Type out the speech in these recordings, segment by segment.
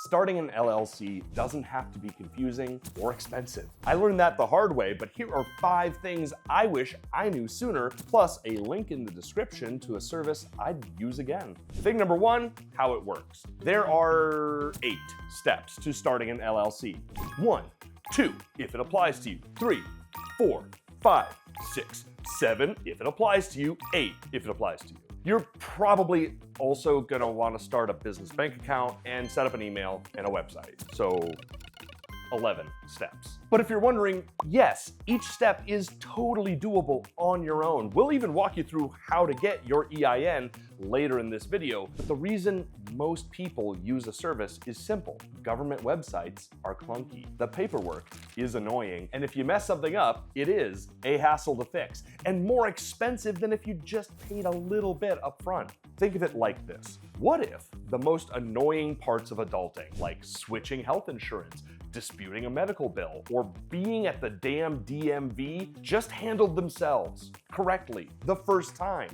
Starting an LLC doesn't have to be confusing or expensive. I learned that the hard way, but here are 5 things I wish I knew sooner, plus a link in the description to a service I'd use again. Thing number 1, how it works. There are 8 steps to starting an LLC. 1, 2, if it applies to you. 3, 4, 5, 6, 7, if it applies to you. 8, if it applies to you. You're probably also gonna wanna start a business bank account and set up an email and a website. So 11 steps. But if you're wondering, yes, each step is totally doable on your own. We'll even walk you through how to get your EIN later in this video. But the reason most people use a service is simple. Government websites are clunky. The paperwork is annoying. And if you mess something up, it is a hassle to fix and more expensive than if you just paid a little bit up front. Think of it like this. What if the most annoying parts of adulting, like switching health insurance, disputing a medical bill, or being at the damn DMV, just handled themselves correctly the first time?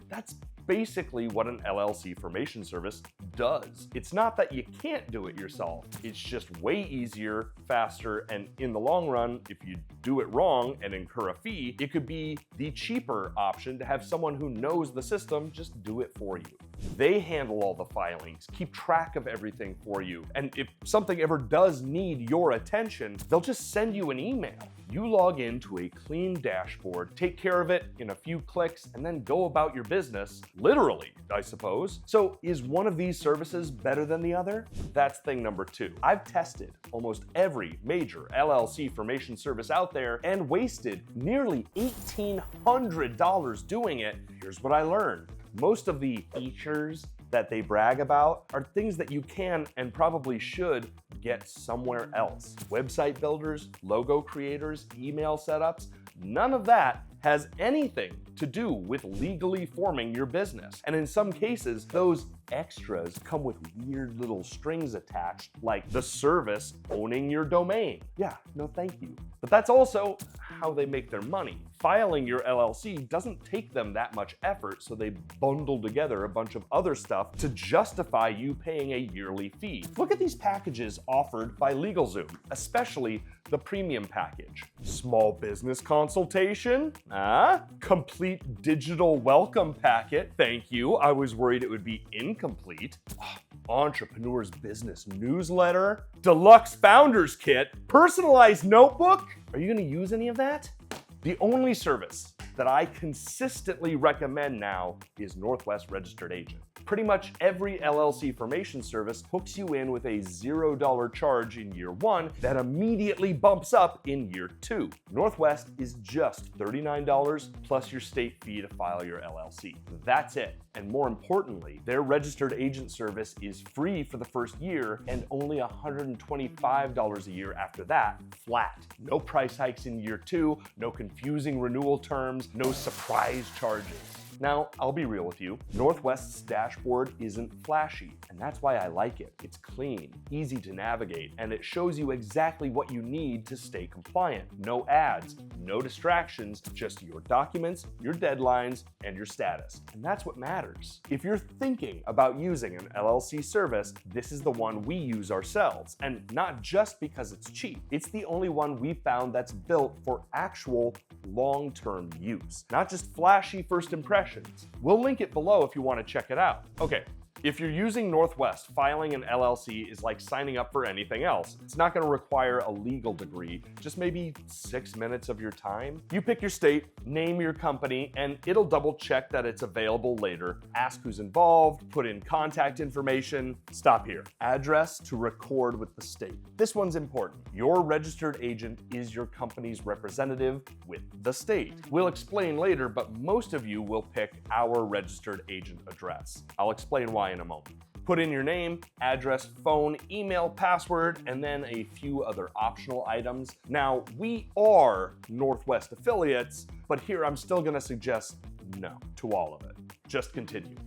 That's basically what an LLC formation service does. It's not that you can't do it yourself. It's just way easier, faster, and in the long run, if you do it wrong and incur a fee, it could be the cheaper option to have someone who knows the system just do it for you. They handle all the filings, keep track of everything for you, and if something ever does need your attention, they'll just send you an email. You log into a clean dashboard, take care of it in a few clicks, and then go about your business, literally, I suppose. So is one of these services better than the other? That's thing number 2. I've tested almost every major LLC formation service out there and wasted nearly $1,800 doing it. Here's what I learned. Most of the features that they brag about are things that you can and probably should get somewhere else. Website builders, logo creators, email setups, none of that has anything to do with legally forming your business. And in some cases, those extras come with weird little strings attached, like the service owning your domain. Yeah, no thank you. But that's also how they make their money. Filing your LLC doesn't take them that much effort, so they bundle together a bunch of other stuff to justify you paying a yearly fee. Look at these packages offered by LegalZoom, especially the premium package. Small business consultation? Complete digital welcome packet. Thank you. I was worried it would be incomplete. Entrepreneur's business newsletter. Deluxe founders kit. Personalized notebook. Are you gonna use any of that? The only service that I consistently recommend now is Northwest Registered Agent. Pretty much every LLC formation service hooks you in with a $0 charge in year 1 that immediately bumps up in year 2. Northwest is just $39 plus your state fee to file your LLC. That's it. And more importantly, their registered agent service is free for the first year and only $125 a year after that, flat. No price hikes in year 2, no confusing renewal terms, no surprise charges. Now, I'll be real with you, Northwest's dashboard isn't flashy, and that's why I like it. It's clean, easy to navigate, and it shows you exactly what you need to stay compliant. No ads, no distractions, just your documents, your deadlines, and your status. And that's what matters. If you're thinking about using an LLC service, this is the one we use ourselves, and not just because it's cheap. It's the only one we found that's built for actual long-term use, not just flashy first impressions. We'll link it below if you want to check it out. Okay, if you're using Northwest, filing an LLC is like signing up for anything else. It's not going to require a legal degree, just maybe 6 minutes of your time. You pick your state, name your company, and it'll double check that it's available later. Ask who's involved, put in contact information, stop here. Address to record with the state. This one's important. Your registered agent is your company's representative with the state. We'll explain later, but most of you will pick our registered agent address. I'll explain why in a moment. Put in your name, address, phone, email, password, and then a few other optional items. Now, we are Northwest affiliates, but here I'm still gonna suggest no to all of it. Just continue,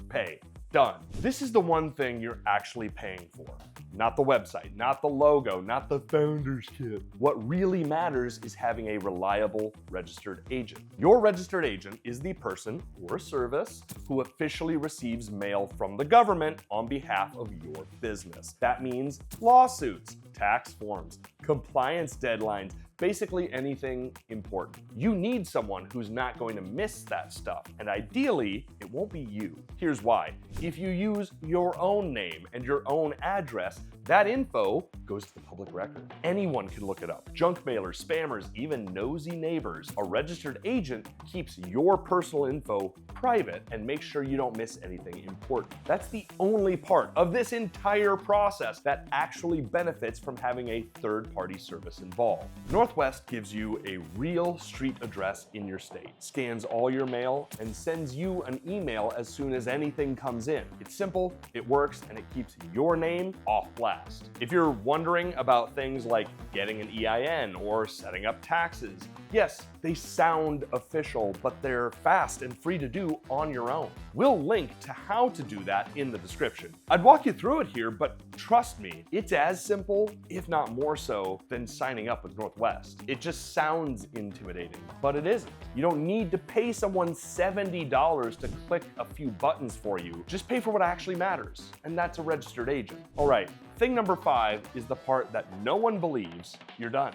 pay, Done. This is the one thing you're actually paying for. Not the website, not the logo, not the founder's kit. What really matters is having a reliable registered agent. Your registered agent is the person or service who officially receives mail from the government on behalf of your business. That means lawsuits, tax forms, compliance deadlines, basically anything important. You need someone who's not going to miss that stuff, and ideally, it won't be you. Here's why. If you use your own name and your own address, that info goes to the public record. Anyone can look it up. Junk mailers, spammers, even nosy neighbors. A registered agent keeps your personal info private and makes sure you don't miss anything important. That's the only part of this entire process that actually benefits from having a third-party service involved. Northwest gives you a real street address in your state, scans all your mail, and sends you an email as soon as anything comes in. It's simple, it works, and it keeps your name off blast. If you're wondering about things like getting an EIN or setting up taxes, yes, they sound official, but they're fast and free to do on your own. We'll link to how to do that in the description. I'd walk you through it here, but trust me, it's as simple, if not more so, than signing up with Northwest. It just sounds intimidating, but it isn't. You don't need to pay someone $70 to click a few buttons for you. Just pay for what actually matters, and that's a registered agent. All right, thing number 5 is the part that no one believes you're done.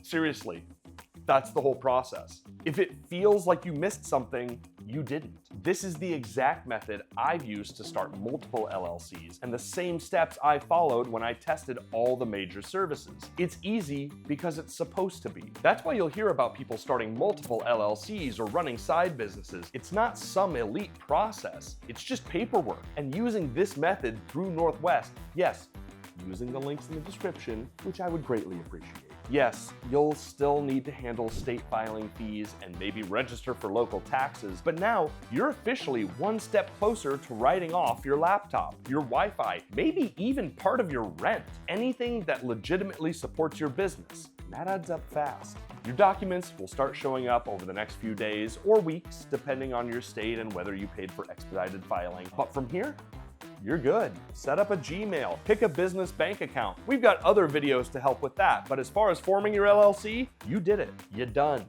Seriously. That's the whole process. If it feels like you missed something, you didn't. This is the exact method I've used to start multiple LLCs and the same steps I followed when I tested all the major services. It's easy because it's supposed to be. That's why you'll hear about people starting multiple LLCs or running side businesses. It's not some elite process. It's just paperwork. And using this method through Northwest, yes, using the links in the description, which I would greatly appreciate. Yes, you'll still need to handle state filing fees and maybe register for local taxes, but now you're officially one step closer to writing off your laptop, your Wi-Fi, maybe even part of your rent, anything that legitimately supports your business. That adds up fast. Your documents will start showing up over the next few days or weeks, depending on your state and whether you paid for expedited filing. But from here, you're good. Set up a Gmail, pick a business bank account. We've got other videos to help with that, but as far as forming your LLC, you did it. You're done.